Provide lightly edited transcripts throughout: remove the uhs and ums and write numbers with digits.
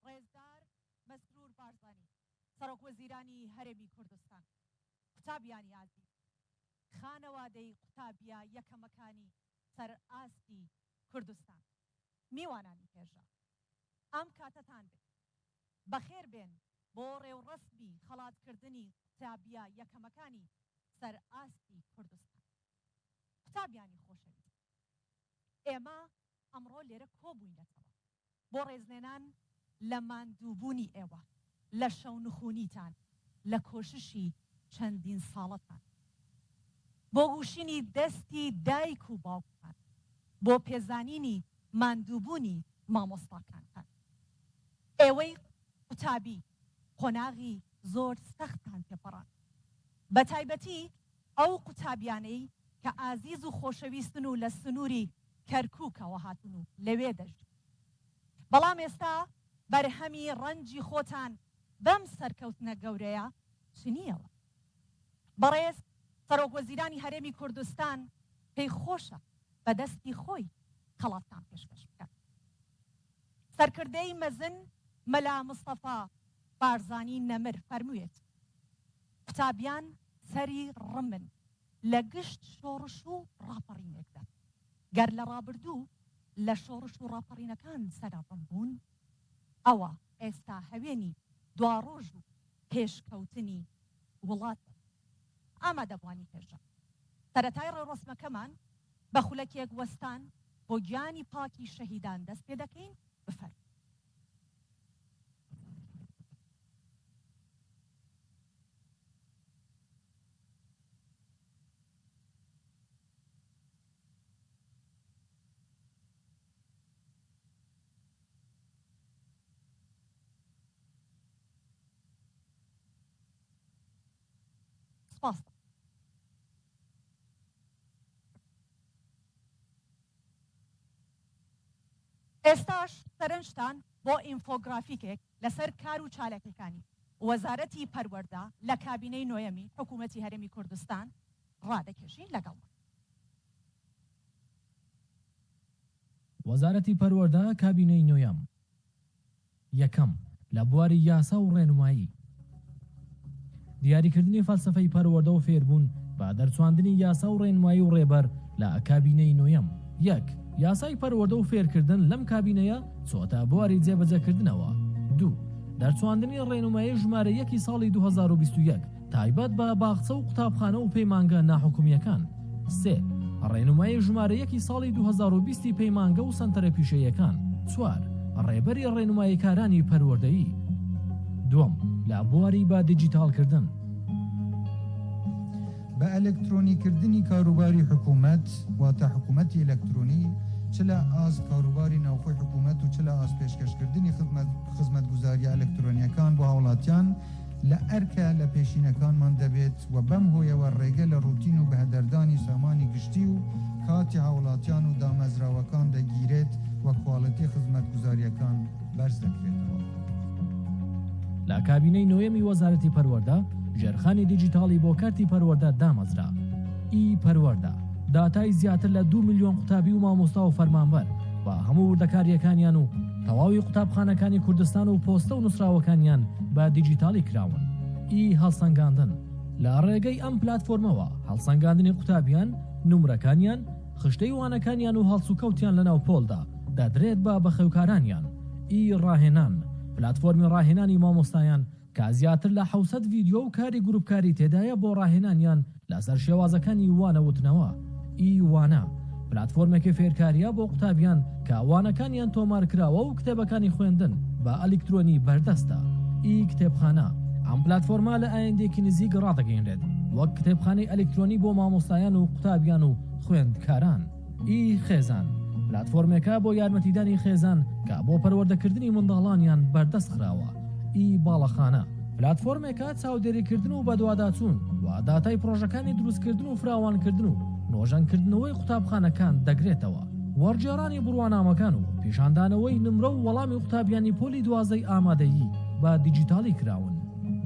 ڕێزدار مەسرور بارزانی سەرۆکوەزیرانی هەرێمی کوردستان، قوتابیانی ئازیز، خانەوادەی قوتابیە یەکەمەکانی سەر ئاستی کوردستان، میوانانی پێشە، ئەم کاتەتان بێت بەخێر بێن بۆ ڕێوڕەسمی خەڵاتکردنی قوتابیە یەکەمەکانی سەر ئاستی کوردستان. قوتابیانی خۆشەویست، ئێمە ئەمڕۆ لێرە کۆبووینەتەوە بۆ ڕێزلێنان لە ماندووبوونی ئێوە، لە شەونخوونیتان، لە کۆششی چەندین ساڵەتان، بۆ گوشینی دەستی دایک و باوکتان، بۆ پێزانینی ماندووبوونی مامۆستاکانتان. ئێوەی قوتابی قۆناغی زۆر سەختان پێپەڕان، بە تایبەتی ئەو قوتابیانەی کە ئازیز و خۆشەویستن و لە سنووری کەرکووکەوە هاتون و لەوێ دەژن. بەڵام ئێستا بەرهەمی ڕەنجی خۆتان بەم سەرکەوتنە گەورەیە چنیەوە؟ بەڕێز سەرۆکوەزیرانی هەرێمی کوردستان پێی خۆشە بە دەستی خۆی خەڵاتتان پێشکەش بکات. سەرکردەی مەزن مەلا مستەفا بارزانی نەمر فەرموویێت قوتابیان سەری ڕمن لە گشت شۆڕش و ڕاپەڕینێکدا، گەر لە ڕابردوو لە شۆڕش و ڕاپەڕینەکان سەرڕم بوون، ئەوە ئێستا هەوێنی دواڕۆژ و پێشکەوتنی وڵات ئامادەبوانی پێشە. سەرەتای ڕێوڕەسمەکەمان بە خولەکێک وەستان بۆ گیانی پاکی شەهیدان دەست پێ دەکەین. بفەر سپاس. ئێستاش سەرنجتان بۆ ئینفۆگرافیکێک لەسەر کار و چالەکەکانی وەزارەتی پەروەردە لە کابینەی نۆیەمی حکوومەتی هەرێمی کوردستان ڕادەکێشین لەگەڵ. وەزارەتی پەروەردە کابینەی نۆیەم. یەکەم، لە بواری یاسا و ڕێنمایی دیاریکردنی فەلسەفەی پەروەردە و فێربوون بە دەرچواندنی یاسا و ڕێنمایی و ڕێبەر لە کابینەی نۆیەم. یەک، یاسای پەروەردە و فێرکردن لەم کابینەیە چۆتە بواری جێبەجێکردنەوە. دوو، دەرچواندنی ڕێنمایی ژمارە 1 ساڵی 2021 تایبەت بە باخچە و قوتابخانە و پەیمانگە ناحکومیەکان. سێ، ڕێنمایی ژمارە 1 ساڵی 2020 پەیمانگە و سەنتەرە پیشەیەکان. چوار، ڕێبەری ڕێنماییکارانی پەروەردەیی. دووەم، لە بواری بە دیجیتالکردن بە ئەلکترۆنیکردنی کاروباری حکوومەت واتە حکوومەتی ئەلکترۆنی، چ لە ئاز کاروباری ناوخۆی حکوومەت و چ لە ئاز پێشکەشکردنی خزمەتگوزاریە ئەلکترۆنیەکان بۆ هاوڵاتیان لە ئەرکە لە پێشینەکانمان دەبێت و بەم هۆیەوە ڕێگە لە ڕوتین و بەهدەردانی سامانی گشتی و کاتی هاوڵاتیان و دامەزراوەکان دەگیرێت و کواڵەتی خزمەتگوزاریەکان بەرز دەکرێتەوە. لە کابینەی نۆیەمی وەزارەتی پەروەردە ژێرخانی دیجیتاڵی بۆ کارتی پەروەردە دامەزرا. پەروەردە داتای زیاتر لە 2 میلیۆن قوتابی و مامۆستا و فەرمانبەر بە هەموو وردەکاریەکانیان و تەواوی قوتابخانەکانی کوردستان و پۆستە و نووسراوەکانیان بە دیجیتاڵی کراون. هەڵسەنگاندن لە ڕێگەی ئەم پلاتفۆرمەوە هەڵسەنگاندنی قوتابیان، نومرەکانیان، خشتەی وانەکانیان و هەڵسوکەوتیان لەناو پۆلدا دەدرێت بە بەخێوکارانیان. ڕاهێنان پلاتفۆرمی ڕاهێنانی مامۆستایان کە زیاتر لە 700 ڤیدیۆ و کاری گروپکاری تێدایە بۆ ڕاهێنانیان لەسەر شێوازەکانی وانەوتنەوە. وانە پلاتفۆرمێکی فێرکاریە بۆ قوتابیان کە وانەکانیان تۆمارکراوە و کتێبەکانی خوێندن بە ئەلکترۆنی بەردەستە. کتێبخانە ئەم پلاتفۆرما لە ئایندێکی نزیک ڕادەگەیەنرێت وەک کتێبخانەی ئەلکترۆنی بۆ مامۆستایان و قوتابیان و خوێندکاران. خێزان پلاتفۆرمێکە بۆ یارمەتیدانی خێزان کە بۆ پەروەردەکردنی منداڵانیان بەردەست خراوە. باڵەخانە پلاتفۆرمێکە چاودێریکردن و بەدواداچوون و داتای پرۆژەکانی دروستکردن و فراوانکردن و نۆژەنکردنەوەی قوتابخانەکان دەگرێتەوە. وەرجێڕانی بڕوانامەکان و پیشاندانەوەی نمرە و وەڵامی قوتابیانی پۆلی 12 ئامادەیی بە دیجیتاڵی کراون.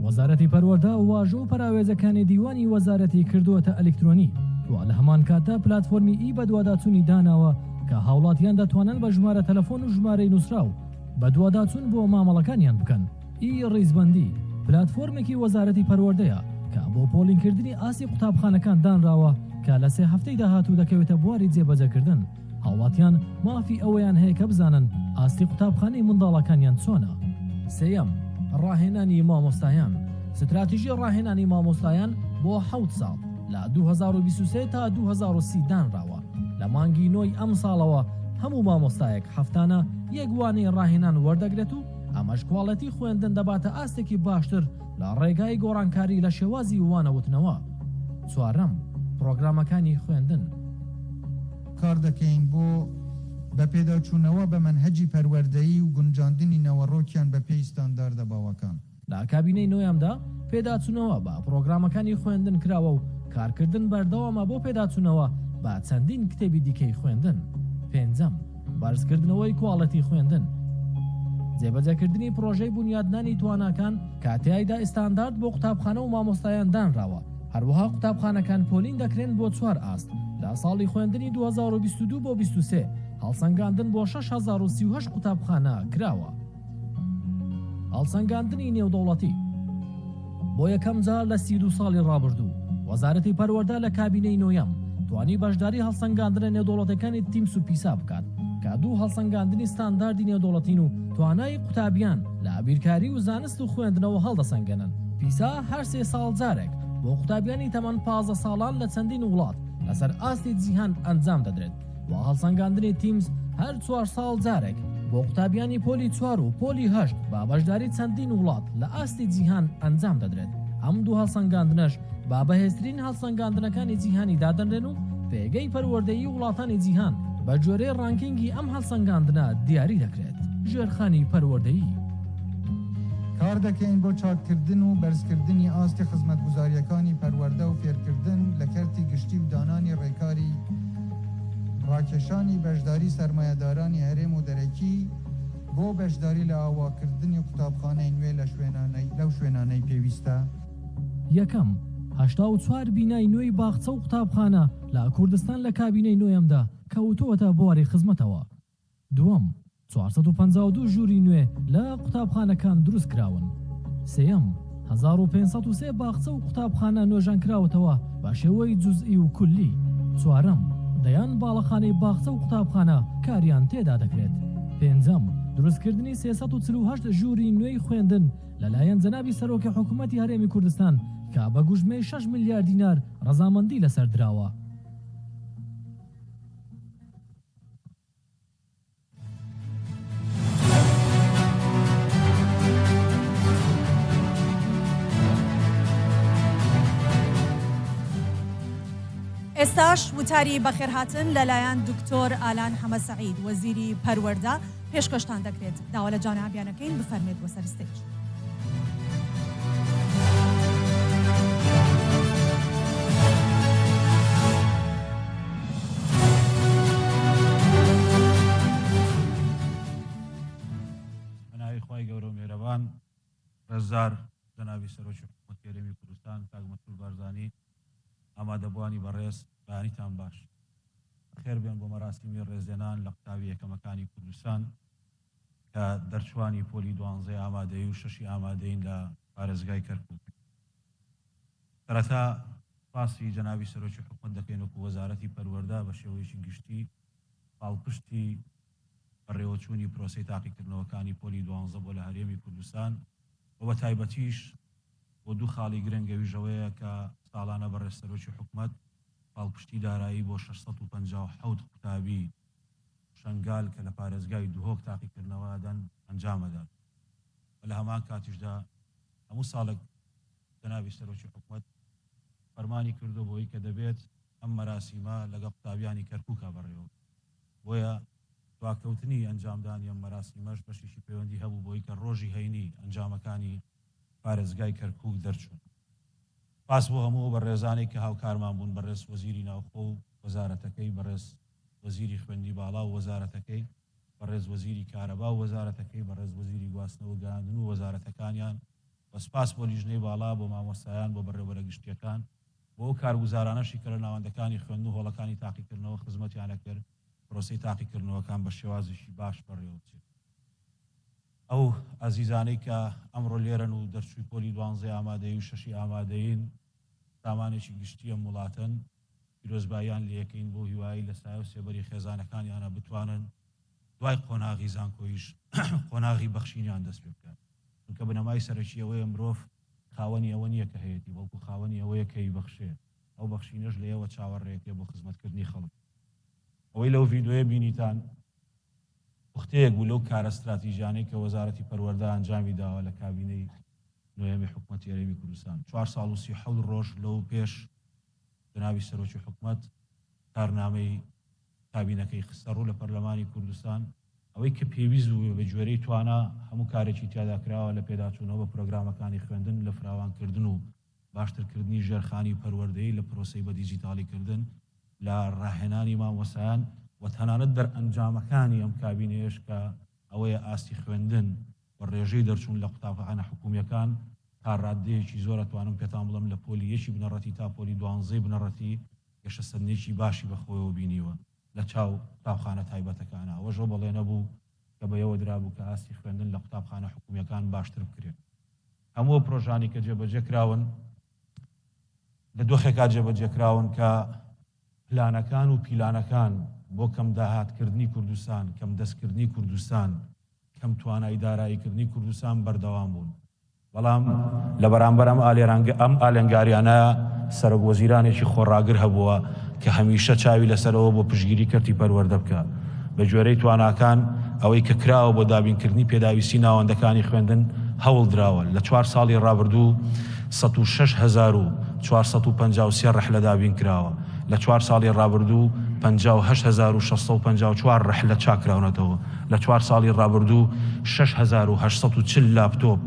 وەزارەتی پەروەردە واژە و پەراوێزەکانی دیوانی وەزارەتی کردووەتە ئەلکترۆنی و لە هەمان کاتە پلاتفۆرمی بەدواداچوونی داناوە کە هاوڵاتیان دەتوانن بە ژمارە تەلەفۆن و ژمارەی نووسراو بە دوواداچوون بۆ مامەڵەکانیان بکەن. ڕیزبەندی پلاتفۆرمێکی وەزارەتی پەروەردەیە کە بۆ پۆلینکردنی ئاسی قوتابخانەکان دانراوە کە لە 3 هەفتەی داهاتوو دەکەوێتە بواری جێبەجەکردن. هاوڵاتیان مافی ئەوەیان هەیە کە بزانن ئاستی قوتابخانەی منداڵەکانیان چۆنە. سێیەم، ڕاهێنانی مامۆستایان. ستراتیژی ڕاهێنانی مامۆستایان بۆ 7 ساڵ لە 2023 تا 2030 دانراوە. لە مانگی نۆی ئەم ساڵەوە هەموو مامۆستایەک هەفتانە یەک وانەی ڕاهێنان وەردەگرێت و ئەمەش کواڵەتی خوێندن دەباتە ئاستێکی باشتر لە ڕێگای گۆڕانکاری لە شێوازی وانەوتنەوە. چوارەم، پرۆگرامەکانی خوێندن. کار دەکەین بۆ بە پێداچوونەوە بە منهەجی پەروەردەیی و گونجاندنی نەوەڕۆکیان بە پێی ستانداردە باوەکان. لە کابینەی نۆیەمدا پێداچوونەوە بە پرۆگرامەکانی خوێندن کراوە و کارکردن بەردەوامە بۆ پێداچوونەوە بە چەندین کتێبی دیکەی خوێندن. پێنجەم، بەرزکردنەوەی کواڵەتی خوێندن. جێبەجێکردنی پرۆژەی بنیادنانی تواناکان کاتیایدا ئستاندارد بۆ قوتابخانە و مامۆستایان دانراوە. هەروەها قوتابخانەکان پۆلین دەکرێن بۆ 4 ئاست. لە ساڵی خوێندنی 2022 بۆ 23 هەڵسەنگاندن بۆ 6038 قوتابخانە کراوە. هەڵسەنگاندنی نێودەوڵەتی بۆ یەکەم جار لە 32 ساڵی ڕابردوو وەزارەتی پەروەردە لە کابینەی نۆیەم توانی بەشداری هەڵسەنگاندنە نێودەوڵەتەکانی تیمس و پیسا بکات کە دوو هەڵسەنگاندنی ستانداردی نێودەوڵەتین و توانای قوتابیان لە بیرکاری و زانست و خوێندنەوە هەڵدەسەنگەنن. پیسا هەر 3 ساڵ جارێک بۆ قوتابیانی تەمەن 15 ساڵان لە چەندین وڵات لەسەر ئاستی جیهان ئەنجام دەدرێت. و هەڵسەنگاندنی تیمز هەر 4 ساڵ جارێک بۆ قوتابیانی پۆلی 4 و پۆلی 8 با بەشداری چەندین وڵات لە ئاستی جیهان ئەنجام دەدرێت. ئەم دوو هەڵسەنگاندنەش با بەهێزترین هەڵسەنگاندنەکانی جیهانی دادەنرێن و پێگەی پەروەردەیی وڵاتانی جیهان بە جۆرەی ڕانکینگی ئەم هەڵسەنگاندنە دیاری دەکرێت. ژێرخانی پەروەردەیی کار دەکەین بۆ چاککردن و بەرزکردنی ئاستی خزمەتگوزاریەکانی پەروەردە و فێرکردن لە کەرتی گشتی و دانانی ڕێکاری ڕاکێشانی بەشداری سەرمایەدارانی هەرێم و دەرەکی بۆ بەشداری لە ئاواکردنی قوتابخانەی نوێ لەو شوێنانەی پێویستە. یەکەم، 84 بینای نوێی باخچە و قوتابخانە لە کوردستان لە کابینەی نۆیەمدا کەوتووەتە بواری خزمەتەوە. دووەم، 452 ژووری نوێ لە قوتابخانەکان دروست کراون. سێەم، 1503 باخچە و قوتابخانە نوێژان کراوەتەوە بە شێوەی جوزئی و کولی. چوارەم، دەیان باڵەخانەی باخچە و قوتابخانە کاریان تێدا دەکرێت. پێنجەم، دروستکردنی 348 ژووری نوێی خوێندن لەلایەن جەنابی سەرۆکی حکوومەتی هەرێمی کوردستان کە بە گوژمەی 6 میلیارد دینار ڕەزامەندی لەسەر دراوە. ئێستاش وتاری بەخێرهاتن لەلایەن دکتۆر ئالان حەمەدسەعید وەزیری پەروەردە پێشکەشتان دەکرێت. داوا لە جانابیانەکەین بفەرمێت بۆ سەر ستێج. بەناوی خۆی گەورە و میێرەبان ڕێزدار جەنابی سەرۆکی حکوومەتی هەرێمی کوردستان کاک مەسعود بارزانی ئامادەبوانی بەڕێز بەیانیتان باش. خێر بێن بۆ مەراسیمی ڕێزێنان لە قوتابی یەکەمەکانی کوردستان کە دەرچوانی پۆلی 12 ئامادەیی و 6 ئامادەین لە پارێزگای کەرکووک. سەرەتا سپاسی جەنابی سەرۆکی حکوومەت دەکەین وەکو وەزارەتی پەروەردە بە شێوەیەکی گشتی پاڵپشتی بەڕێوەچوونی پرۆسەی تاقیکردنەوەکانی پۆلی 12 بۆ لە هەرێمی کوردستان و بە تایبەتیش بۆ دوو خاڵی گرنگەویژەوەیە کە ساڵانە بەڕێز سەرۆکی حکوومەت پاڵپشتی دارایی بۆ 657 قوتابی شنگال کە لە پارێزگای دوهۆک تاقیکردنەوەدان ئەنجامەدات. لە هەمان کاتیشدا هەموو ساڵێک جەنابی سەرۆکی حکوومەت فەرمانی کردو بۆی کە دەبێت ئەم مەراسیمە لەگەڵ قوتابیانی کەرکووکە بەڕێوە. بۆیە دواکەوتنی ئەنجامدانی ئەم مەراسیمەش بەشێکی پەیوەندی هەبوو بۆی کە ڕۆژی هەینی ئەنجامەکانی پارێزگای کەرکووک دەرچوون. پاس بۆ هەموو بەڕێزانێک کە هاوکارمان بوون بەڕێز وەزیری ناوخۆ و وەزارەتەکەی، بەڕێز وەزیری خوێندی باڵا و وەزارەتەکەی، بەڕێز وەزیری کارەبا و وەزارەتەکەی، بەڕێز وەزیری گواستنەوە گەاندن و وەزارەتەکانیان، بە سپاس بۆ لیژنەی باڵا، بۆ مامۆستایان، بۆ بەڕێوەبەرە گشتیەکان، بۆ کارگوزارانەشی کە لە ناوەندەکانی خوێندن و هۆڵەکانی تاقیکردنەوە خزمەتیانە کرد پرۆسەی تاقیکردنەوەکان بە شێوازێکی باش بەڕێوە بچێت. ئەو ئازیزانەی کە ئەمڕۆ لێرەن و دەرچووی پۆلی 12 ئامادەی و 6 ئامادەین سامانێکی گشتیە وڵاتن پیرۆزباییان لە یەکەین بۆ هیوایی لە سایە و سێبەری خێزانەکانیانە بتوانن دوای قۆناغی زانکۆیش قۆناغی بەخشینیان دەست پێ بکات چونکە بنەمای سەرەکی ئەوەیە مرۆڤ خاوەنی ئەوە نییە کە هەیەی بەڵکو خاوەنی ئەوەیە کەی بەخشێ ئەو بەخشینەش لە ئێوە چاوەڕێکێ بۆ خزمەتکردنی خەڵک ئەوەی لەو ڤیدۆیە بینیتان وختەیەک بوو لەو کارە استراتیژیانەی کە وەزارەتی پەروەردە ئەنجامی داوە لە کابینەی نوێمی حکوومەتی هەرێمی کوردستان 4 ساڵ و 37 ڕۆژ لەو پێش جنابی سەرۆکی حکوومەت کارنامەی کابینەکەی خستە ڕوو لە پەرلەمانی کوردستان ئەوەی کە پێویست بوو بە گوێرەی توانە هەموو کارێکی تیادا کراوە لە پێداچوونەوە بە پرۆگرامەکانی خوێندن لە فراوانکردن و باشترکردنی ژێرخانی پەروەردەیی لە پرۆسەی بە دیجیتالیکردن لە ڕاهێنانی مامۆسایان و تەنانەت دەرئەنجامەکانی ئەم کابینەیەش کە ئەوەیە ئاستی خوێندن و ڕێژەی دەرچوون لە قوتابخانە حکوومیەکان تا ڕادەیەکی زۆر ئەتوانم پێتان بڵم لە پۆلی یەکی بنەڕەتی تا پۆلی 12 بنەڕەتی گەشە سەرنجێکی باشی بەخۆیەوە بینیوە لە چاو قوتابخانە تایبەتەکانە ئەوەژۆ بەڵێ نەبوو کە بەیەوە درابوو کە ئاستی خوێندن لە قوتابخانە حکوومیەکان باشتر بکرێت هەموو پرۆژانی کە جێبەجێ کراون لە دۆخێکا جێبەجێ کراون کە پلانەکان و پیلانەکان بۆ کەم داهاتکردنی کوردستان کەم دەستکردنی کوردستان کەم توانای داراییکردنی کوردستان بەردەوام بوون بەڵام لە بەرامبەر ئەم ئالێنگاریانە سەرۆکوەزیرانێکی خۆڕاگر هەبووە کە هەمیشە چاوی لەسەرەوە بۆ پشگیری کردی پەروەردە بکە بە گوێرەی تواناکان ئەوەی کە کراوە بۆ دابینکردنی پێداویستی ناوەندەکانی خوێندن هەوڵ دراوە لە 4 ساڵی ڕابردوو 106,453 ڕەحلە دابین کراوە لە 4 ساڵی ڕابردوو 58,654 ڕەحلە چاکراونەتەوە لە 4 ساڵی ڕابردوو 6,840 لاپتۆپ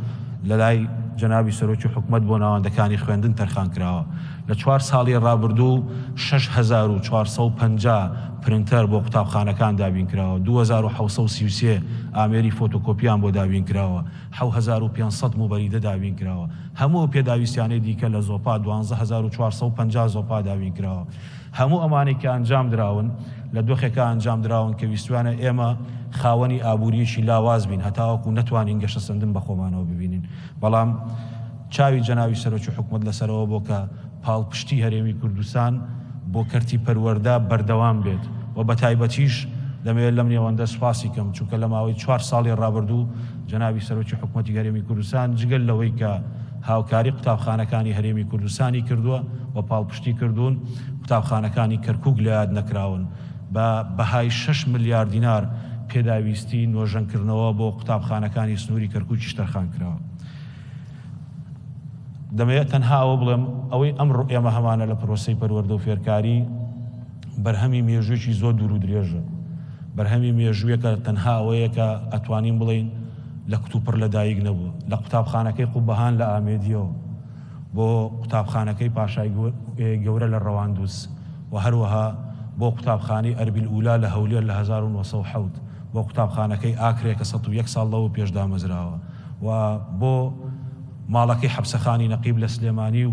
لە لای جنابی سەرۆکی حکوومەت بۆ ناوەندەکانی خوێندن تەرخان کراوە لە 4 ساڵی ڕابردوو 6,450 پرنتەر بۆ قوتابخانەکان دابین کراوە 2,733 ئامێری فۆتۆکۆپیان بۆ دابین کراوە 7,500 موبەریدە دابین کراوە هەموو پێداویستیانەی دیکە لە زۆپا 12,450 زۆپا دابین کراوە هەموو ئەمانەی کە ئەنجام دراون لە دۆخێکە ئەنجام دراون کە ویستوانە ئێمە خاوەنی ئابووریەکی لاواز بین هەتاوەکو نەتوانین گەشە سەندن بە خۆمانەوە ببینین بەڵام چاوی جەناوی سەرۆکی حکوومەت لەسەرەوە بۆ کە پاڵپشتی هەرێمی کوردستان بۆ کەرتی پەروەردە بەردەوام بێت و بە تایبەتیش دەمەوێت لەم نێوەندە سوپاسی کەم چونکە لە ماوەی 4 ساڵی ڕابردوو جەناوی سەرۆکی حکوومەتی هەرێمی کوردستان جگەل لەوەی کە هاوکاری قوتابخانەکانی هەرێمی کوردستانی کردووە و پاڵپشتی کردوون قوتابخانەکانی کەرکووک لە یاد نەکراون بە بەهای 6 ملیار دینار پێداویستی نۆژەنکردنەوە بۆ قوتابخانەکانی سنووری کەرکووکیش تەرخان کراوە دەمەوێت تەنها ئەوە بڵێم ئەوەی ئەمڕۆ ئێمە هەمانە لە پرۆسەی پەروەردە و فێرکاری بەرهەمی مێژوویەکی زۆر دوور و درێژە بەرهەمی مێژوویەکە تەنها ئەوەیە کە ئەتوانین بڵین لە کتوپڕ لەدایک نەبووە لە قوتابخانەکەی قوبەهان لە ئامێدیەوە بۆ قوتابخانەکەی پاشای گەورە لە ڕەواندووس و هەروەها بۆ قوتابخانەی ئەربیل ئولا لە هەولێر لە 1970 بۆ قوتابخانەکەی ئاکرێ کە 101 ساڵ لەوە پێش دامەزراوە و بۆ ماڵەکەی حەبسەخانی نەقیب لە سلێمانی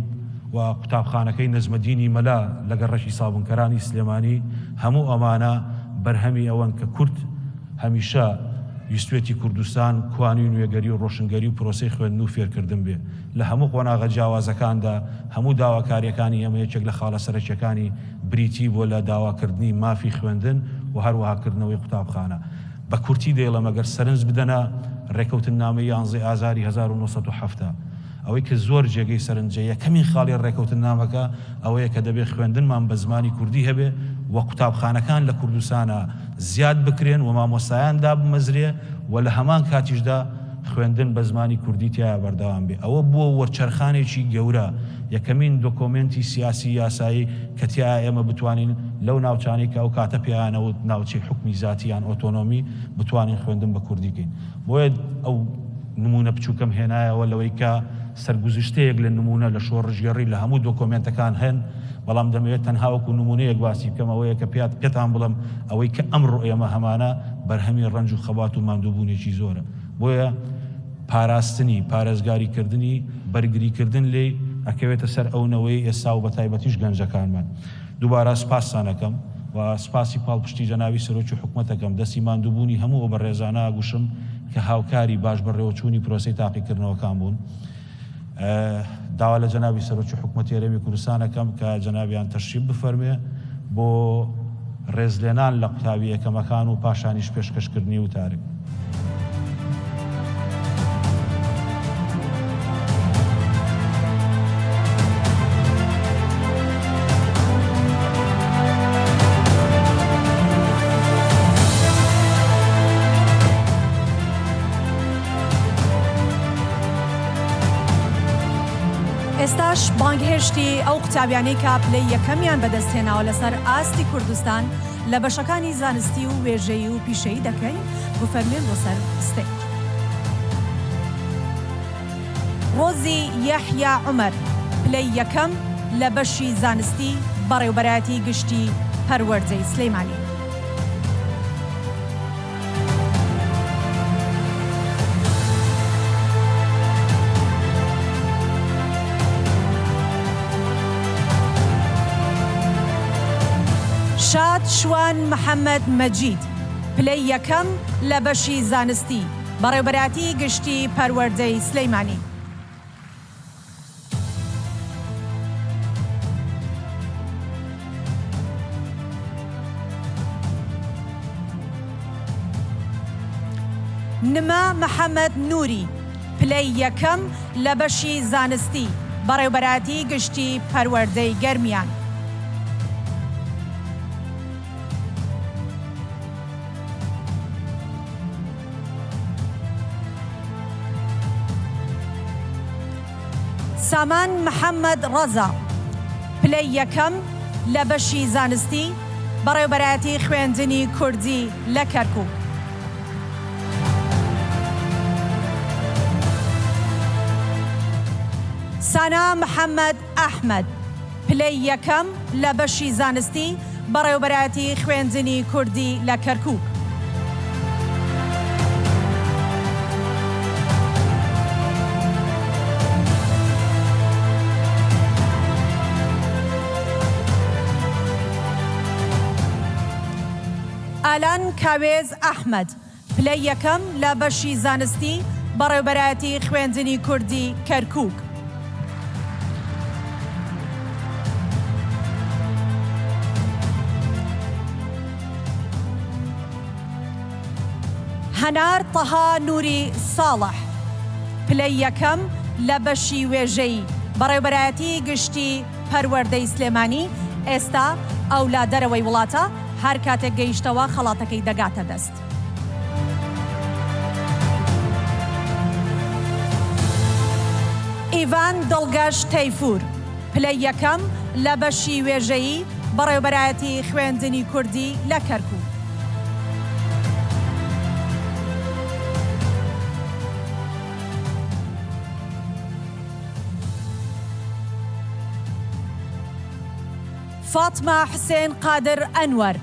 و قوتابخانەکەی نەزمەدینی مەلا لە گەڕەشی سابونکەرانی سلێمانی هەموو ئەمانە بەرهەمی ئەوەن کە کورد هەمیشە ویستوێتی کوردستان کوانی نوێگەری و ڕۆشنگەری و پرۆسەی خوێندن و فێرکردن بێ لە هەموو قۆناغە جیاوازەکاندا هەموو داواکاریەکانی ئەمە یەکێک لە خاڵە سەرەکیەکانی بریتی بۆ لە داواکردنی مافی خوێندن و هەروەهاکردنەوەی قوتابخانە بە کورتی دێڵە مەگەر سەرنج بدەنە ڕێکەوتن نامەی 11 ئازاری 1970 ئەوەی کە زۆر جێگەی سەرنجە یەکەمین خاڵی ڕێکەوتن نامەکە ئەوەیە کە دەبێت خوێندنمان بە زمانی کوردی هەبێ و قوتابخانەکان لە کوردستانە زیاد بکرێن و مامۆستایاندا بمەزرێ و لە هەمان کاتیشدا خوێندن بە زمانی کوردی تایە بەردەوام بێ ئەوە بووە وەرچەرخانێکی گەورە یەکەمین دۆکۆمنتی سیاسی یاسایی کە تیا ئێمە بتوانین لەو ناوچانی کە ئەو کاتە پێیانەوت ناوچەی حکمی زاتیان ئۆتۆنۆمی بتوانین خوێندن بە کوردی بکەین بۆیە ئەو نمونە بچووکەم هێنایەوە لەوەی کە سەرگوزشتەیەک لە نمونە لە شۆڕژگەڕی لە هەموو دۆکۆمنتەکان هەن بەڵام دەمەوێت تەنها وەکو نمونەیەک باسی بکەم ئەوەیە کە پێتان بڵم ئەوەی کە ئەمڕۆ ئێمە هەمانە بەرهەمی ڕەنج و خەبات و ماندووبوونێکی زۆرە بۆیە پاراستنی پارێزگاریکردنی بەرگریکردن لێ ئەکەوێتە سەر ئەونەوەی ئێستا و بە تایبەتیش گەنجەکانمان دووبارە سپاسانەکەم و سپاسی پاڵپشتی جەناوی سەرۆکی حکوومەتەکەم دەستی ماندووبوونی هەموو بە ڕێزانە گوشم کە هاوکاری باش بەڕێوەچوونی پرۆسەی تاقیکردنەوەکان بوون. داوا لە جەناوی سەرۆکی حکوومەتی هەرێمی کوردستانەکەم کە جەنابیان تەشریف بفەرمێ بۆ ڕێزلێنان لە قوتابی یەکەمەکان و پاشانیش پێشکەشکردنی وتارێک. ئێستاش بانگهێشتی ئەو قوتابیانەی کە پلەی یەکەمیان بەدەستهێناوە لەسەر ئاستی کوردستان لە بەشەکانی زانستی و وێژەیی و پیشەیی دەکەین بفەرمێن بۆ سەر ستێج. ڕۆزی یەحیا عومەر پلەی یەکەم لە بەشی زانستی بەڕێوەبەرایەتی گشتی پەروەردەی سلەیمانی. شاد شوان محەممەد مەجید پلەی یەکەم لە بەشی زانستی بەڕێوەبەرایەتی گشتی پەروەردەی سلەیمانی. نما محەممەد نووری پلەی یەکەم لە بەشی زانستی بەڕێوەبەرایەتی گشتی پەروەردەی گەرمیان. سامان محەممەد ڕەزا پلەی یەکەم لە بەشی زانستی بەڕێوەبەرایەتی خوێندنی کوردی لە کەرکووک. سانا محەممەد ئەحمەد پلەی یەکەم لە بەشی زانستی بەڕێوەبەرایەتی خوێندنی کوردی لە کەرکووک. ئالان کاوێز ئەحمەد پلەی یەکەم لە بەشی زانستی بەڕێوەبەرایەتی خوێندنی کوردی کەرکووک. هەنار تەها نووری ساڵح پلەی یەکەم لە بەشی وێژەیی بەڕێوەبەرایەتی گشتی پەروەردەی سلێمانی. ئێستا ئەو لا دەرەوەی وڵاتە هەر کاتێک گەیشتەوە خەڵاتەکەی دەگاتە دەست. ئیڤان دڵگەش تەیفور پلەی یەکەم لە بەشی وێژەیی بەڕێوەبەرایەتی خوێندنی کوردی لە کەرکووک. فاتمە حوسێن قادر ئەنوەر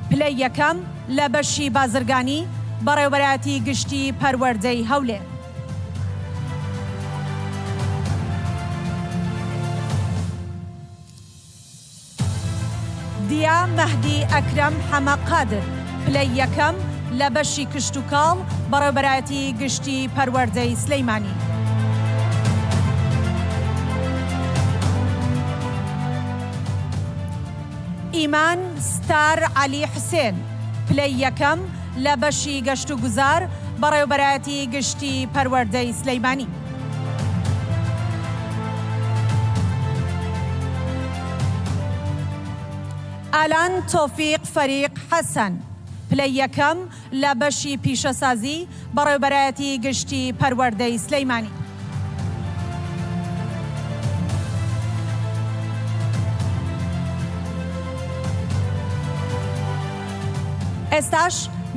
پلەی یەکەم لە بەشی بازرگانی بەڕێوەبەرایەتی گشتی پەروەردەی هەولێر. دیا مەهدی ئەکرەم حەمە قادر پلەی یەکەم لە بەشی کشتوکاڵ بەڕێوەبەرایەتی گشتی پەروەردەی سلەیمانی. ئیمان ستار عەلی حوسێن پلەی یەکەم لە بەشی گەشت و گوزار بەڕێوەبەرایەتی گشتی پەروەردەی سلەیمانی. ئالان تۆفیق فەریق حەسەن پلەی یەکەم لە بەشی پیشەسازی بەڕێوەبەرایەتی گشتی پەروەردەی سلەیمانی. ئێستاش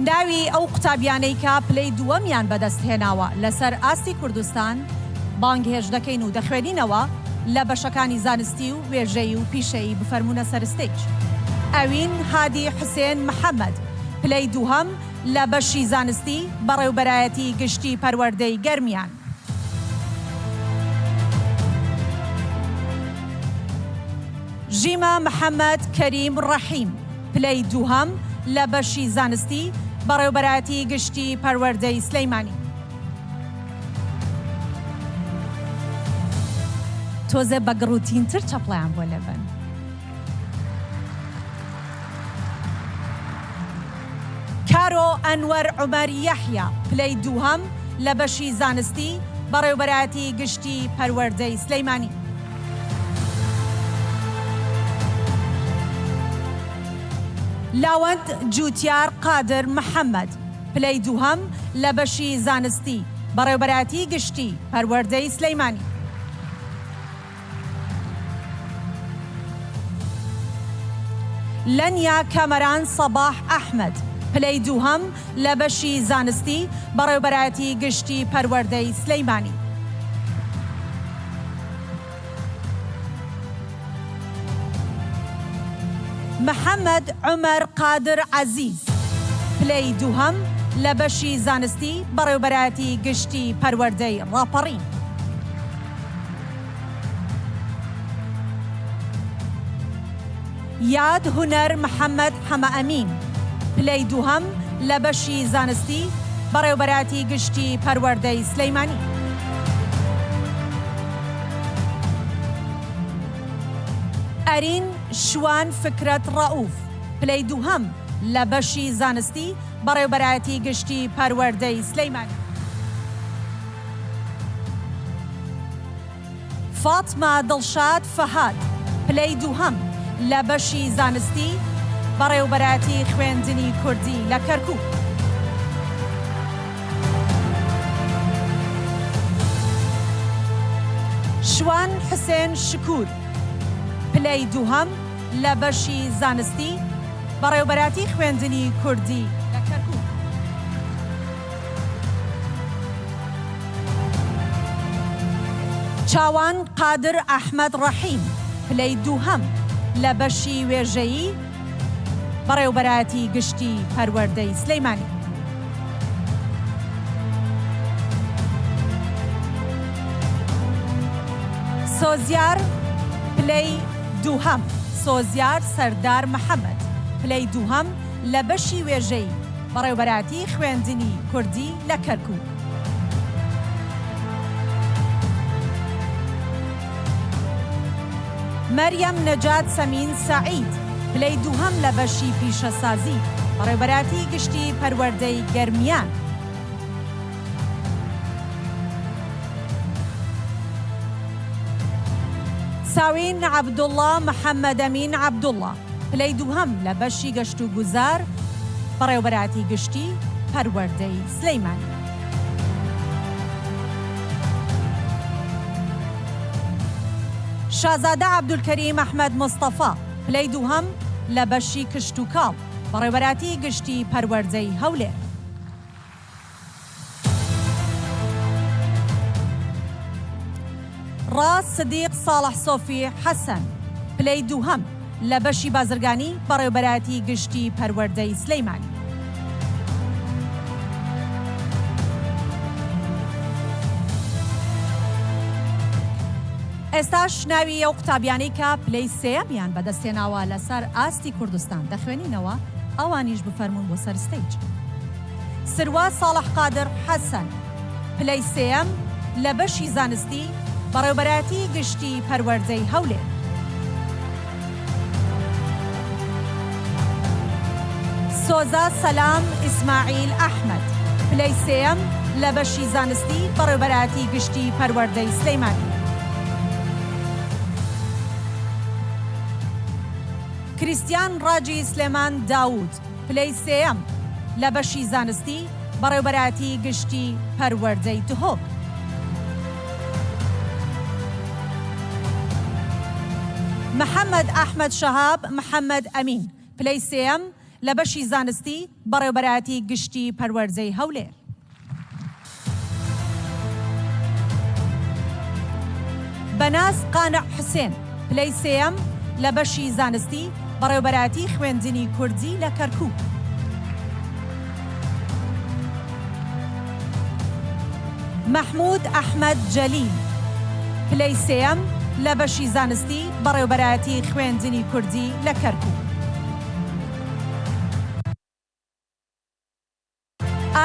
ناوی ئەو قوتابیانەی کە پلەی دووەمیان بەدەستهێناوە لەسەر ئاستی کوردستان بانگهێش دەکەین و دەخوێنینەوە لە بەشەکانی زانستی و وێژەیی و پیشەیی بفەرمونە سەر ستێج. ئەوین هادی حوسێن محەممەد پلەی دووهەم لە بەشی زانستی بەڕێوەبەرایەتی گشتی پەروەردەی گەرمیان. ژیمە محەممەد کەریم ڕەحیم پلەی دووهەم لە بەشی زانستی بەڕێوەبەرایەتی گشتی پەروەردەی سلەیمانی. تۆزە بە گڕوتینتر چەپڵیان بۆ لەبن. کارۆ ئەنوەر عومەر یەحیا پلەی دووهەم لە بەشی زانستی بەڕێوەبەرایەتی گشتی پەروەردەی سلەیمانی. لاوەند جوتیار قادر محەممەد پلەی دووهەم لە بەشی زانستی بەڕێوەبەرایەتی گشتی پەروەردەی سلەیمانی. لەنیا کەمەران سەباح ئەحمەد پلەی دووهەم لە بەشی زانستی بەڕێوەبەرایەتی گشتی پەروەردەی سلەیمانی. محەممەد عومەر قادر عەزیز پلەی دووهەم لە بەشی زانستی بەڕێوەبەرایەتی گشتی پەروەردەی ڕاپەڕین. یاد هونەر محەممەد حەمە ئەمین پلەی دووهەم لە بەشی زانستی بەڕێوەبەرایەتی گشتی پەروەردەی سلەیمانی. ئەرین شوان فکرەت ڕەئوف پلەی دووهەم لە بەشی زانستی بەڕێوەبەرایەتی گشتی پەروەردەی سلەیمانی. فاتمە دڵشاد فەهاد پلەی دووهەم لە بەشی زانستی بەڕێوەبەرایەتی خوێندنی کوردی لە کەرکووک. شوان حسێن شکور پلەی دووهەم لە بەشی زانستی بەڕێوەبەرایەتی خوێندنی کوردی لە کەرکووک. چاوان قادر ئەحمەد ڕەحیم پلەی دووهەم لە بەشی وێژەیی بەڕێوەبەرایەتی گشتی پەروەردەی سلەیمانی. سۆزیار پلەی دووهەم سۆزیار سەردار محەممەد پلەی دووهەم لە بەشی وێژەی بەڕێوەبەرایەتی خوێندنی کوردی لە کەرکووک. مەریەم نەجات سەمین سەعید پلەی دووهەم لە بەشی پیشەسازی بەڕێوەبەرایەتی گشتی پەروەردەی گەرمیان. ساوین عەبدوڵڵا محەممەد ئەمین عەبدوڵڵا پلەی دووهەم لە بەشی گەشت و گوزار بەڕێوەبەرایەتی گشتی پەروەردەی سلەیمانی. شازادە عەبدولکەریم ئەحمەد مستەفا پلەی دووهەم لە بەشی کشت و کاڵ بەڕێوەبەرایەتی گشتی پەروەردەی هەولێر. ڕاست سدیق ساڵح سۆفی حەسەن پلەی دووهەم لە بەشی بازرگانی بەڕێوەبەرایەتی گشتی پەروەردەی سلەیمانی. ئێستاش ناوی ئەو قوتابیانەی کە پلەی سێیەمیان بەدەستێناوە لەسەر ئاستی کوردستان دەخوێنینەوە ئەوانیش بفەرمون بۆ سەر ستەیج. سروا ساڵح قادر حەسەن پلەی سێیەم لە بەشی زانستی بەڕێوەبەرایەتی گشتی پەروەردەی هەولێر. سۆزا سەلام ئیسماعیل ئەحمەد پلەی سێیەم لە بەشی زانستی بەڕێوەبەرایەتی گشتی پەروەردەی سلەیمانی. کریستیان ڕاجی سلێمان داوود پلەی سێیەم لە بەشی زانستی بەڕێوەبەرایەتی گشتی پەروەردەی دهۆک. محەممەد ئەحمەد شەهاب محەممەد ئەمین پلەی سێیەم لە بەشی زانستی بەڕێوەبەرایەتی گشتی پەروەردەی هەولێر. بەناز قانع حوسێن پلەی سێیەم لە بەشی زانستی بەڕێوەبەرایەتی خوێندنی کوردی لە کەرکووک. محمود ئەحمەد جەلیل پلەی سێیەم لە بەشی زانستی بەڕێوەبەرایەتی خوێندنی کوردی لە کەرکووک.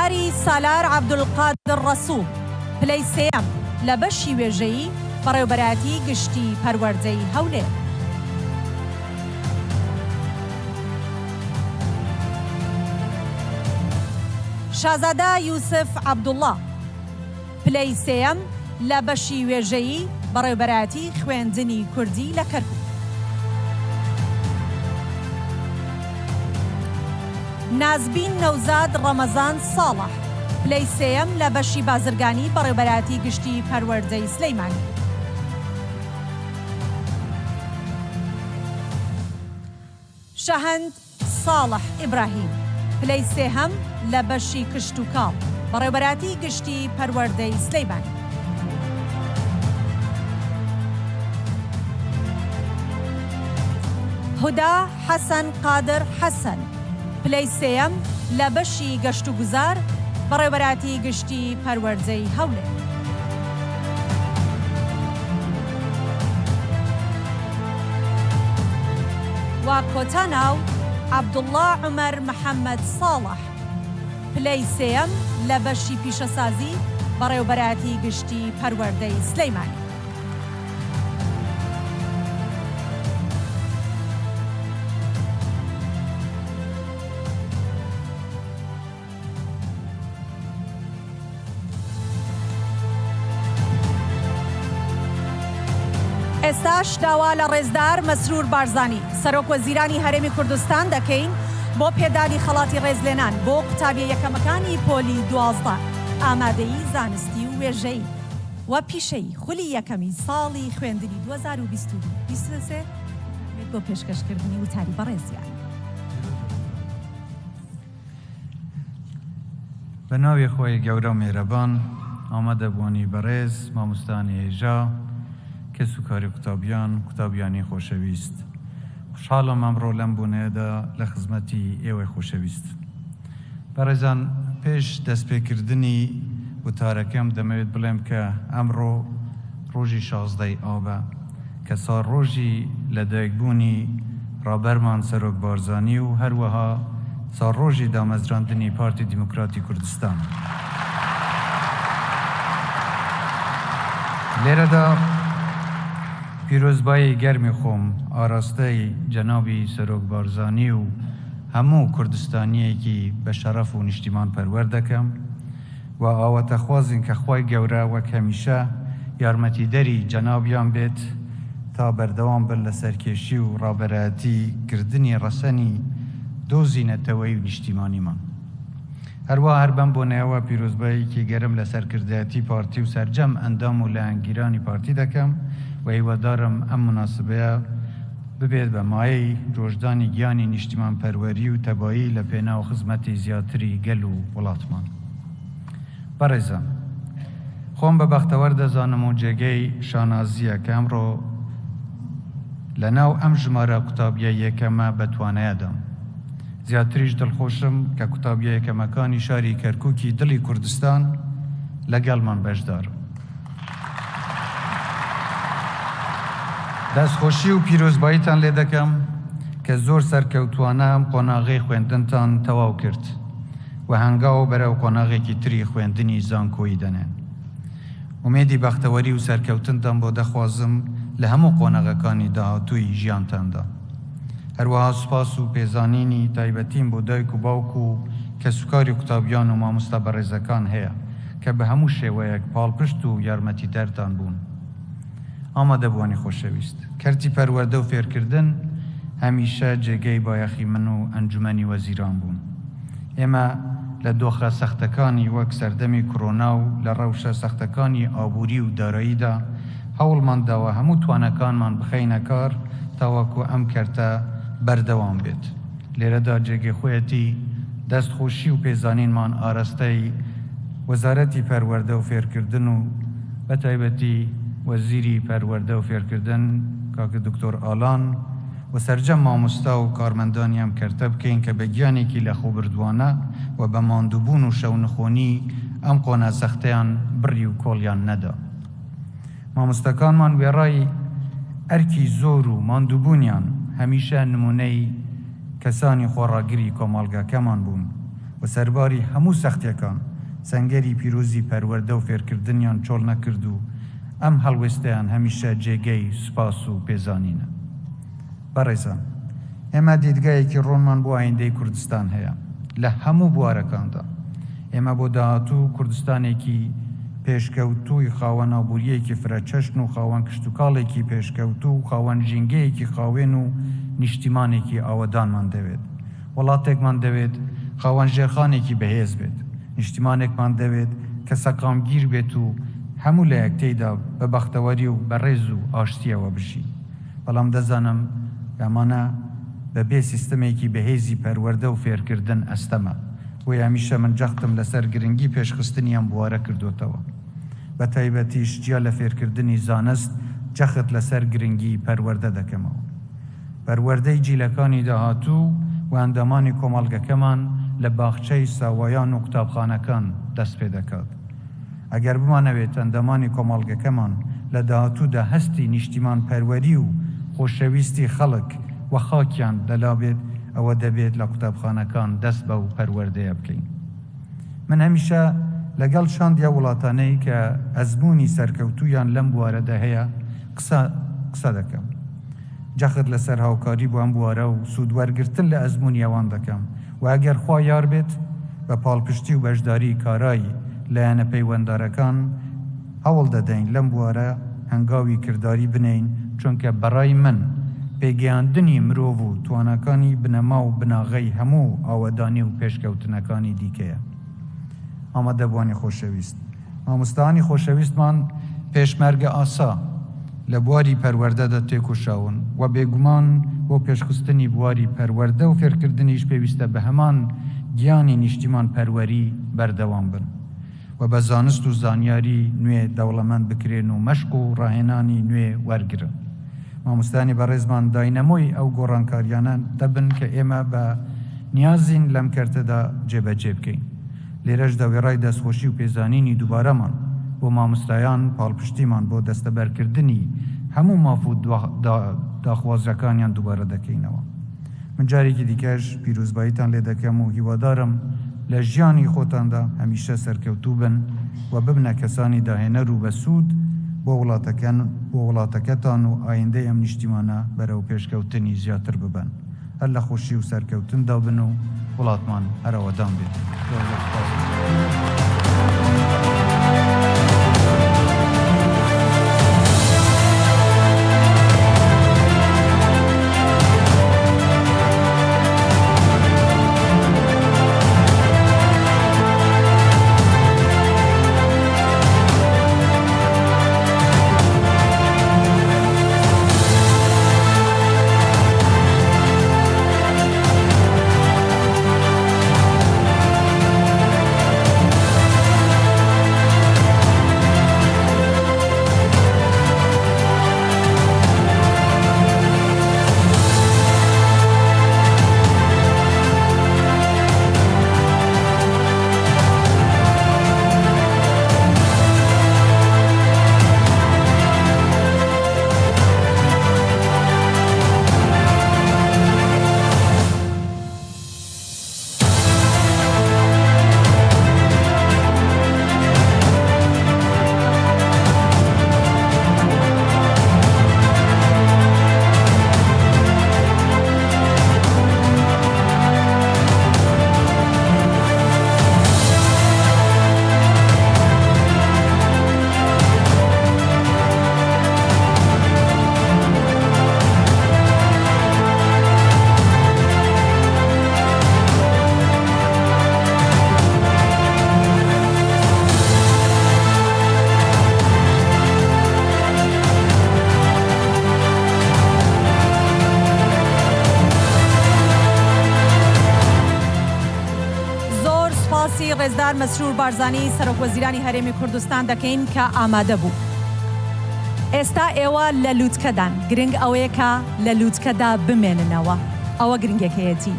هۆداری سالار عەبدولقادر ڕەسوڵ پلەی سێیەم لە بەشی وێژەیی بەڕێوەبەرایەتی گشتی پەروەردەی هەولێر. شازادە یوسف عەبدوڵڵا پلەی سێیەم لە بەشی وێژەیی بەڕێوەبەرایەتی خوێندنی کوردی لە کەرکووک. نازبین نەوزاد ڕەمەزان ساڵح پلەی سێیەم لە بەشی بازرگانی بەڕێوەبەرایەتی گشتی پەروەردەی سلەیمانی. شەهەند ساڵح ئیبراهیم پلەی سێهەم لە بەشی کشت و کاڵ بەڕێوەبەرایەتی گشتی پەروەردەی سلەیمانی. هودا حەسەن قادر حەسەن پلەی سێیەم لە بەشی گەشت و گوزار بەڕێوەبەرایەتی گشتی پەروەردەی هەولێر. و کۆتاناو عەبدوڵڵا عومەر محەممەد ساڵح پلەی سێیەم لە بەشی پیشەسازی بەڕێوەبەرایەتی گشتی پەروەردەی سلەیمانی. ئێستاش داوا لە ڕێزدار مەسرور بارزانی سەرۆک وەزیرانی هەرێمی کوردستان دەکەین بۆ پێدانی خەڵاتی ڕێزلێنان بۆ قوتابیە یەکەمەکانی پۆلی 12 ئامادەیی زانستی و وێژەی و پیشەی خولی یەکەمی ساڵی خوێندنی 2022 بۆ پێشکەشکردنی وتاری بەڕێزیان. بە ناوی خۆی گەورە و مێرەبان ئامادەبوونی بەڕێز مامۆستانی هێژا کەس و کاری قوتابیانی خۆشەویست خوشحاڵم ئەمڕۆ لەم بوونەیەدا لە خزمەتی ئێوەی خۆشەویست. بەڕێزان پێش دەستپێکردنی وتارەکەم دەمەوێت بڵێم کە ئەمڕۆ ڕۆژی 16 ئابە کە ساڵ ڕۆژی لەدایکبوونی ڕابەرمان سەرۆک بارزانی و هەروەها ساڵ ڕۆژی دامەزراندنی پارتی دیموکراتی کوردستان. لێرەدا پیرۆزبایی گەرمی خۆم ئاراستەی جەنابی سەرۆک بارزانی و هەموو کوردستانیەکی بە شەرەف و نیشتیمان پەروەر دەکەم و ئاواتەخوازین کە خوای گەورە وەک هەمیشە یارمەتیدەری جەنابیان بێت تا بەردەوام بن لە سەرکێشی و ڕابەرایەتی کردنی ڕەسەنی دۆزینەتەوەی و نیشتیمانیمان. هەروە هەر بەم بۆنەوە پیرۆزباییکی گەرم لە سەرکردایەتی پارتی و سەرجەم ئەندام و لایەنگیرانی پارتی دەکەم و هیوادارم ئەم مناسبەیە ببێت بە مایەی ڕۆژدانی گیانی نیشتیمان پەروەری و تەبایی لە پێناو خزمەتی زیاتری گەل و وڵاتمان. بەڕێزان خۆم بە بەختەوەر دەزانم و جێگەی شانازیە کە ئەمڕۆ لە ناو ئەم ژمارە قوتابیە یەکەمە بەتوانەیەدام. زیاتریش دڵخۆشم کە قوتابیە یەکەمەکانی شاری کەرکووکی دڵی کوردستان لەگەڵمان بەشدارن. دەستخۆشی و پیرۆزباییتان لێ دەکەم کە زۆر سەرکەوتوانە ئەم قۆناغی خوێندنتان تەواو کرد و هەنگاو بەرەو قۆناغێکی تری خوێندنی زانکۆیی دەنێن. ئومێدی بەختەوەری و سەرکەوتنتان بۆ دەخوازم لە هەموو قۆناغەکانی داهاتووی ژیانتاندا. هەروەها سوپاس و پێزانینی تایبەتیم بۆ دایک و باوک و کەسوکاری قوتابیان و مامۆستا بەڕێزەکان هەیە کە بە هەموو شێوەیەک پاڵپشت و یارمەتیدەرتان بوون. ئامادەبوانی خۆشەویست کەرتی پەروەردە و فێرکردن هەمیشە جێگەی بایەخی من و ئەنجومەنی وەزیران بوون. ئێمە لە دۆخە سەختەکانی وەک سەردەمی کۆڕۆنا و لە ڕەوشە سەختەکانی ئابووری و داراییدا هەوڵمان داوە هەموو توانەکانمان بخەینە کار تاوەکو ئەم کەرتە بەردەوام بێت. لێرەدا جێگەی خۆیەتی دەستخۆشی و پێزانینمان ئاراستەی وەزارەتی پەروەردە و فێرکردن و بە تایبەتی وەزیری پەروەردە و فێرکردن کاکە دکتۆر ئالان و سەرجەم مامۆستا و کارمەندانی ئەم کەرتە بکەین کە بە گیانێکی لەخۆبردووانە و بە ماندووبوون و شەونخۆنی ئەم قۆنە سەختەیان بڕی و کۆڵیان نەدا. مامۆستەکانمان وێڕای ئەرکی زۆر و ماندووبوونیان هەمیشە نمونەی کەسانی خۆڕاگری کۆمەڵگەکەمان بوون و سەرباری هەموو سەختیەکان سەنگەری پیرۆزی پەروەردە و فێرکردنیان چۆڵ نەکرد و ئەم هەڵوێستەیان هەمیشە جێگەی سوپاس و پێزانینە. بەڕێزان، ئێمە دیدگایەکی ڕۆنمان بۆ ئایندەی کوردستان هەیە لە هەموو بوارەکاندا. ئێمە بۆ داهاتوو کوردستانێکی پێشکەوتووی خاوەن ناوبووریەکی فرەچەشن و خاوەن کشتتوکاڵێکی پێشکەوتوو و خاوەن ژینگەیەکی خاوێن و نیشتیمانێکی ئاوەدانمان دەوێت. وڵاتێکمان دەوێت خاوەن ژێرخانێکی بەهێز بێت. نیشتیمانێکمان دەوێت کە سەقامگیر بێت و هەموو لە یەکتەیدا بە بەختەوەری و بەڕێز و ئاشتیەوە بژی. بەڵام دەزانم ئەمانە بەبێ سیستەمێکی بەهێزی پەروەردە و فێرکردن ئەستەمە. بۆی هەمیشە من جەختم لەسەر گرنگی پێشخستنی ئەم بوارە کردوتەوە. بە تایبەتیش جیا لە فێرکردنی زانست جەخت لەسەر گرنگی پەروەردە دەکەمەوە. پەروەردەی جیلەکانی داهاتوو و ئەندامانی کۆمەڵگەکەمان لە باخچەی ساوایان و قوتابخانەکان دەست پێ دەکات. ئەگەر بمانەوێت ئەندامانی کۆمەڵگەکەمان لە داهاتوودا هەستی نیشتیمان پەروەری و خۆشەویستی خەڵک و خاکیان لەلا بێت، ئەوە دەبێت لە قوتابخانەکان دەست بە و پەروەردەیە بکەین. من هەمیشە لەگەڵ شاندیا وڵاتانەی کە ئەزمموی سەرکەوتویان لەم بوارەدا هەیە قسە دەکەم. جەخت لەسەر هاوکاری بۆ ئەم بوارە و سوودوەرگرتن لە ئەزمموی ئەوان دەکەم و ئەگەر خوا یار بێت بە پاڵپشتی و بەشداری کارایی لایەنە پەیوەنددارەکان هەوڵ دەدەین لەم بوارە هەنگاوی کردداری بنین، چونکە بەڕای من پێگەیاندنی مرۆڤ و توانەکانی بنەما و بناغەی هەموو ئاوەدانی و پێشکەوتنەکانی دیکەیە. ئامادەبوانی خۆشەویست، مامۆستایانی خۆشەویستمان پێشمەرگە ئاسا لە بواری پەروەردەدا تێکۆشاون و بێگومان بۆ پێشخستنی بواری پەروەردە و فێرکردنیش پێویستە بە هەمان گیانی نیشتیمان پەروەری بەردەوام بن و بە زانست و زانیاری نوێ دەوڵەمەند بکرێن و مەشق و ڕاهێنانی نوێ وەرگرن. مامۆستایانی بەڕێزمان داینەمۆی ئەو گۆڕانکاریانە دەبن کە ئێمە بە نیازین لەم کەرتەدا جێبەجێ بکەین. لێرەش دەوێڕای دەستخۆشی و پێزانینی دووبارەمان بۆ مامۆستایان پاڵپشتیمان بۆ دەستەبەرکردنی هەموو ماف و داخوازەکانیان دووبارە دەکەینەوە. من جارێکی دیکەش پیرۆزباییتان لێ دەکەم و هیوادارم لە ژیانی خۆتاندا هەمیشە سەرکەوتوو بن و ببنە کەسانی داهێنەر و بەسوود بۆ وڵاتەکەتان و ئایندەی ئەم نیشتیمانە بەرەو پێشکەوتنی زیاتر ببن. هەر لە خۆشی و سەرکەوتندا بن و وڵاتمان هەرەوەدان بێت. ڕێزدار مەسرور بارزانی سەرۆکوەزیرانی هەرێمی کوردستان دەکەین کە ئامادە بوو. ئێستا ئێوە لە لووتکەدان، گرنگ ئەوەیە کە لە لووتکەدا بمێننەوە، ئەوە گرنگەکەیەتی.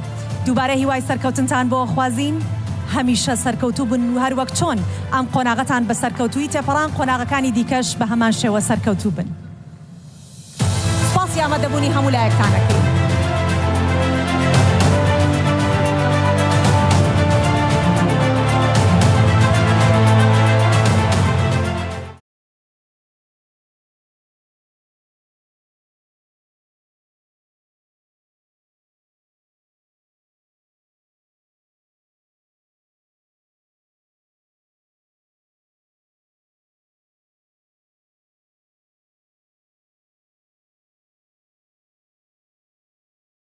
دووبارە هیوای سەرکەوتنتان بۆ خوازین، هەمیشە سەرکەوتوو بن و هەروەک چۆن ئەم قۆناغەتان بە سەرکەوتووی تێپەڕان، قۆناغەکانی دیکەش بە هەمان شێوە سەرکەوتوو بن. سپاسی ئامادەبوونی هەموو لایەکانەکەین.